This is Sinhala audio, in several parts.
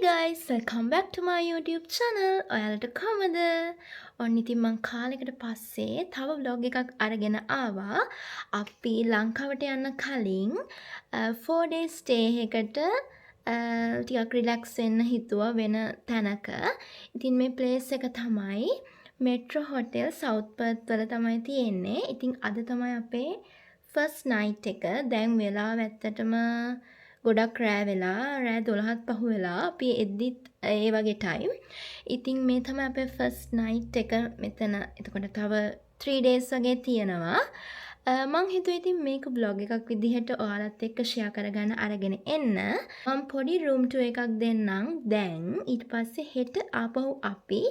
guys, welcome back to my YouTube channel. ඔයාලට කොහමද? ඔන්න ඉතින් මං කාලෙකට පස්සේ තව vlog එකක් අරගෙන ආවා. අපි ලංකාවට යන්න කලින් 4 days stay එකකට ටිකක් relax වෙන්න හිතුවා වෙන තැනක. ඉතින් මේ place එක තමයි Metro Hotel South Perth වල තමයි තියෙන්නේ. ඉතින් අද තමයි අපේ first night එක. දැන් වෙලාව ඇත්තටම ගොඩක් රෑ වෙලා රෑ 12ත් පහු වෙලා අපි එද්දිත් ඒ වගේ ටයිම්. ඉතින් මේ තමයි අපේ ෆස්ට් නයිට් එක මෙතන. එතකොට තව 3 days වගේ තියෙනවා. මං හිතුවේ ඉතින් මේක vlog එකක් විදිහට ඔයාලත් එක්ක share කරගන්න අරගෙන එන්න. මම පොඩි room tour එකක් දෙන්නම් දැන්. ඊට පස්සේ හෙට ආපහු අපි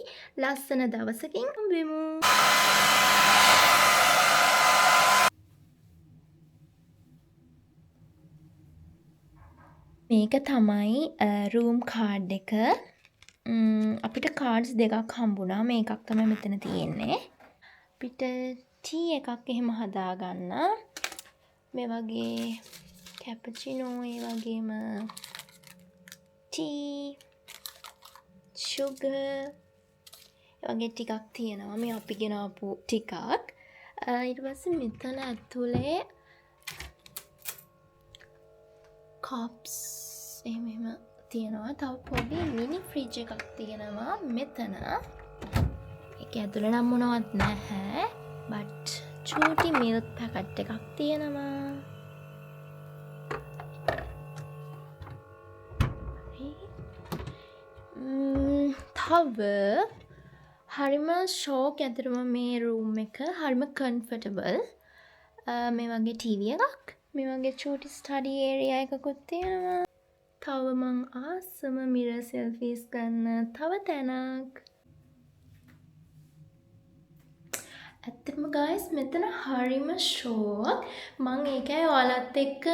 ලස්සන දවසකින් හම්බෙමු. මේක තමයි රූම් කාඩ් එක. අපිට කාඩ්ස් දෙකක් හම්බුණා. මේකක් තමයි මෙතන තියෙන්නේ. අපිට ටී එකක් එහෙම හදාගන්න. මේ වගේ කැපචිනෝ, ඒ වගේම ටී, sugar, ඒ වගේ ටිකක් තියෙනවා. මේ අපි ගෙනාපු ටිකක්. ඊට පස්සේ මෙතන ඇතුලේ කප්ස් එහෙම තියෙනවා. තව පොඩි මිනි ෆ්‍රිජ් එකක් තියෙනවා මෙතන. ඒක ඇතුළේ නම් මොනවත් නැහැ. බට් චූටි මිල්ක් පැකට් එකක් තියෙනවා. තව හරිම ෂෝක් ඇතරම මේ රූම් එක හරිම කම්ෆර්ටබල්. මේ වගේ ටීවී එකක්, මේ වගේ චූටි ස්ටඩි ඒරියා එකකුත් තියෙනවා. තව මං ආසම මිරර් සෙල්ෆීස් ගන්න තව තැනක්. ඇත්තටම guys මෙතන හරිම ෂෝක්. මං ඒකයි ඔයාලත් එක්ක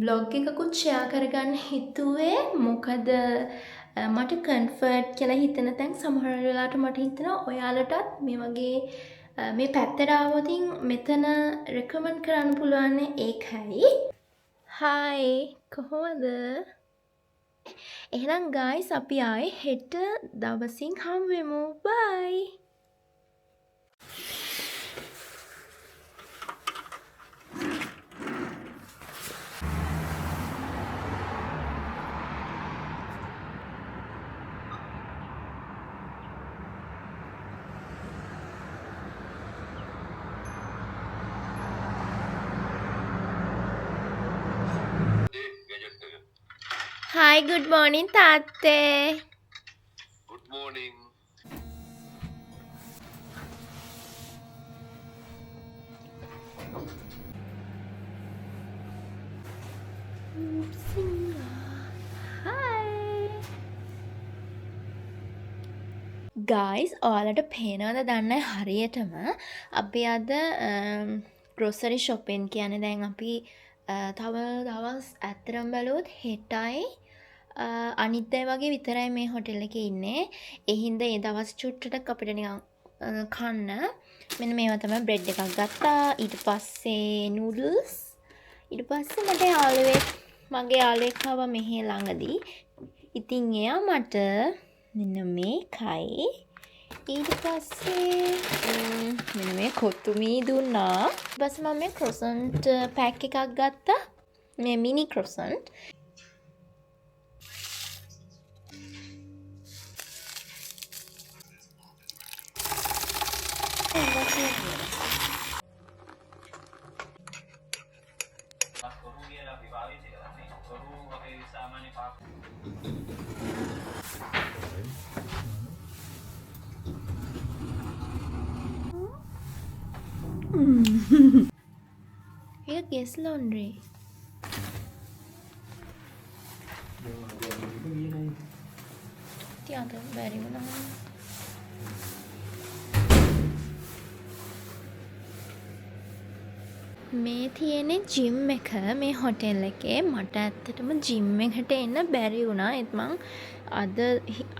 vlog එකකුත් share කරගන්න හිතුවේ. මොකද මට කම්ෆර්ට් කියලා හිතෙන තැන් සමහර වෙලාවට මට හිතෙනවා ඔයාලටත් මේ වගේ මේ පැත්තට ආවොත් මෙතන රෙකමන්ඩ් කරන්න පුළුවන්. ඒකයි. හායි කොහොමද? එහෙනම් guys අපි ආයේ හෙට දවසින් හම්බෙමු. bye. Hi, good morning තාත්තේ. Good morning. ගයිස් ඔයාලට පේනවද දන්නේ හරියටම අපි අද ග්‍රොසරි ෂොපින් කියන්නේ දැන් අපි තව දවස් ඇත්තරම් බැලුවොත් හෙටයි අනිත් අය වගේ විතරයි මේ හොටෙල් එකේ ඉන්නේ. ඒ හින්දා ඒ දවස් චුට්ටක් අපිට නිකන් කන්න මෙන්න මේවා තමයි බ්‍රෙඩ් එකක් ගත්තා. ඊට පස්සේ නූඩල්ස්. ඊට පස්සේ මට මගේ යාළුවෙක් ආවා මෙහි ළඟදී. ඉතින් එයා මට මෙන්න මේකයි. ඊට පස්සේ මෙන්න මේ කොතුමී දුන්නා. ඊට පස්සේ මම මේ ක්‍රොසන්ට් පැක් එකක් ගත්තා. මේ මිනි ක්‍රොසන්ට්. ඒක ගෙස් ලොන්ඩ්‍රි. තියන්න බැරි වුණා. මේ තියෙන්නේ ජිම් එක මේ හොටෙල් එකේ. මට ඇත්තටම ජිම් එකට එන්න බැරි වුණා. ඒත් මං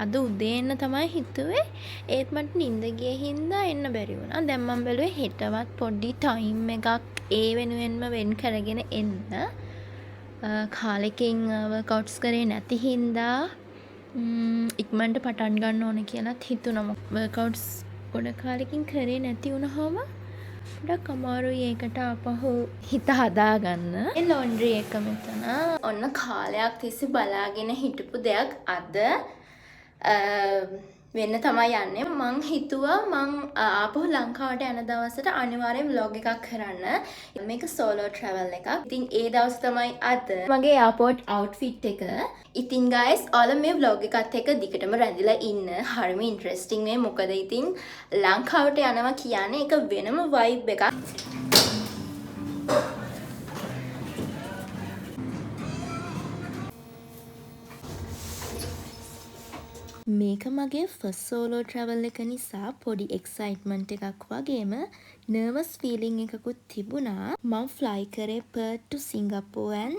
අද උදේ එන්න තමයි හිතුවේ. ඒත් මට නිින්ද ගිය හින්දා එන්න බැරි වුණා. දැන් මම බැලුවේ හෙටවත් පොඩි ටයිම් එකක් ඒ වෙනුවෙන්ම වෙන් කරගෙන එන්න. කාලෙකින් වර්කවුට්ස් කරේ නැති හින්දා ඉක්මනට පටන් ගන්න ඕන කියලාත් හිතුණා. වර්කවුට්ස් ගොඩ කාලෙකින් කරේ නැති වුණාම ගොඩක් අමාරුයි ඒකට ආපහු හිත හදාගන්න. ඒ ලොන්ඩ්‍රි එක මෙතන. ඔන්න කාලයක් තිස්සේ බලාගෙන හිටපු දෙයක් අද වෙන්න තමයි යන්නේ. මං හිතුවා මං ආපහු ලංකාවට යන දවසට අනිවාර්යෙන් vlog එකක් කරන්න. මේක solo travel එකක්. ඉතින් ඒ දවස් තමයි අද. මගේ airport outfit එක. ඉතින් guys ඔයාලා මේ vlog එකත් එක්ක දිගටම රැඳිලා ඉන්න. හරිම interesting මේ. මොකද ඉතින් ලංකාවට යනවා කියන්නේ ඒක වෙනම vibe එකක්. මේක මගේ ෆස්ට් සෝලෝ ට්‍රැවල් එක නිසා පොඩි එක්සයිට්මන්ට් එකක් වගේම නර්වස් ෆීලිං එකකුත් තිබුණා. මම ෆ්ලයි කරේ Perth to Singapore and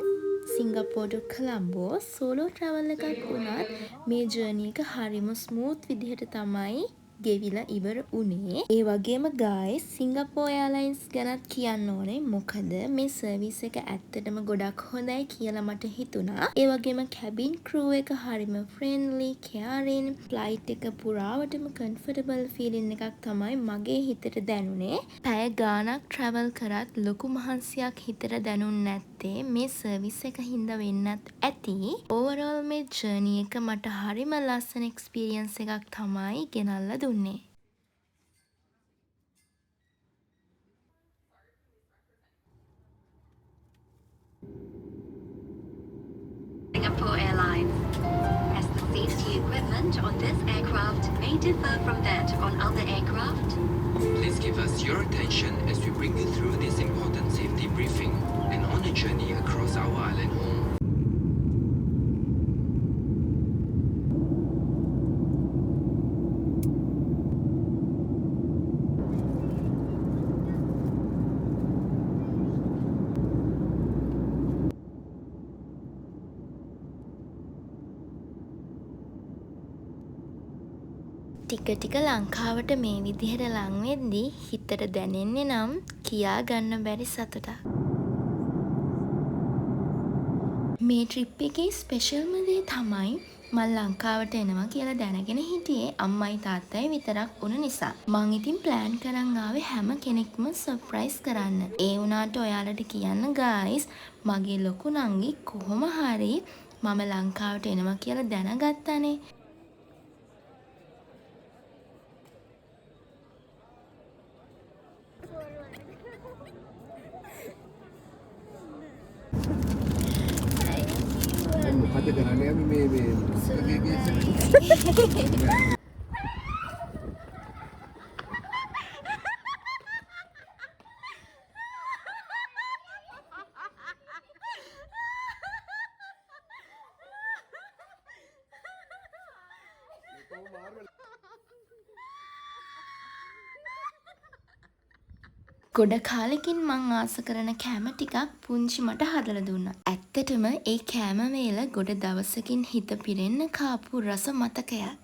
Singapore to Colombo. Solo travel එකක් වුණත් මේ ජර්නි එක හරිම ස්මූත් විදිහට තමයි ගෙවිලා ඉවර උනේ. ඒ වගේම guys සිංගප්පූර් එයාර්ලයින්ස් ගැනත් කියන්න ඕනේ. මොකද මේ සර්විස් එක ඇත්තටම ගොඩක් හොඳයි කියලා මට හිතුණා. ඒ වගේම කැබින් ක්‍රූ එක හරිම ෆ්‍රෙන්ඩ්ලි, කෙයාරින්, ෆ්ලයිට් එක පුරාවටම කම්ෆර්ටබල් ෆීලින් එකක් තමයි මගේ හිතට දැනුනේ. පැය ගාණක් ට්‍රැවල් කරත් ලොකු මහන්සියක් හිතට දැනුන්නේ නැත්තේ මේ සර්විස් එක හින්දා වෙන්නත් ඇති. ඕවරෝල් මේ ජර්නි එක මට හරිම ලස්සන එක්ස්පීරියන්ස් එකක් තමයි ගෙනල්ලා දුන්නේ. Singapore Airlines. As the safety equipment on this aircraft may differ from that on other aircraft, please give us your attention as we bring you through this important safety briefing and on a journey across our island home. ටික ටික ලංකාවට මේ විදිහට ලං වෙද්දී හිතට දැනෙන්නේ නම් කියා ගන්න බැරි සතුටක්. මේ ට්‍රිප් එකේ ස්පෙෂල්ම දේ තමයි මම ලංකාවට එනවා කියලා දැනගෙන හිටියේ අම්මයි තාත්තයි විතරක් වුණ නිසා. මං ඉතින් ප්ලෑන් කරන් ආවේ හැම කෙනෙක්ම සර්ප්‍රයිස් කරන්න. ඒ වුණාට ඔයාලට කියන්න guys මගේ ලොකු නංගි කොහොම හරි මම ලංකාවට එනවා කියලා දැනගත්තානේ. Ada kerana kami ගොඩ කාලෙකින් මං ආස කරන කෑම ටිකක් පුංචි මට හදලා දුන්නා. ඇත්තටම ඒ කෑම වේල ගොඩ දවසකින් හිත පිරෙන්න කාපු රස මතකයක්.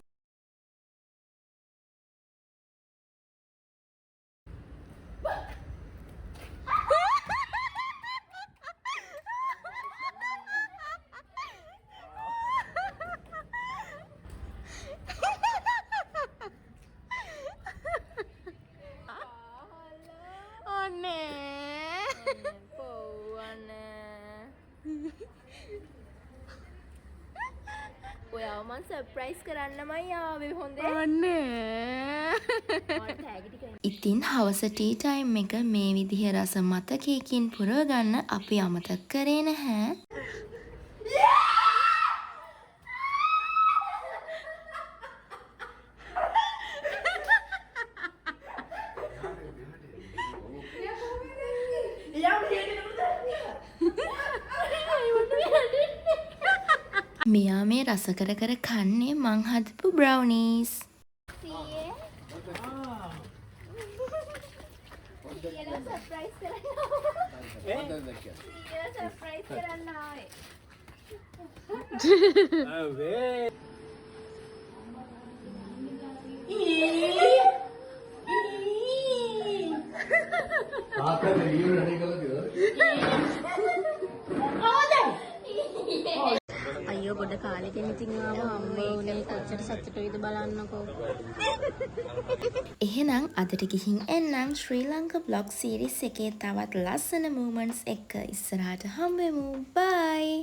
ඔයාව මං සර්ප්‍රයිස් කරන්නමයි ආවේ හොඳේ. ඉතින් හවස ටී ටයිම් එක මේ විදිහ රස මතකයකින් පුරව ගන්න අපි අමතක කරේ නැහැ. මෙයා මේ රස කර කර කන්නේ මං හදපු බ්‍රවුනීස්. අයියෝ ගොඩ කාලෙකින් ඉතින් ආව හම්බ වුණේ කොච්චර සතුටුයිද බලන්නකෝ. එහෙනම් අදට ගිහින් එන්නම් ශ්‍රී ලංකා බ්ලොග් සීරීස් එකේ තවත් ලස්සන moments එක්ක ඉස්සරහට හම්බෙමු. bye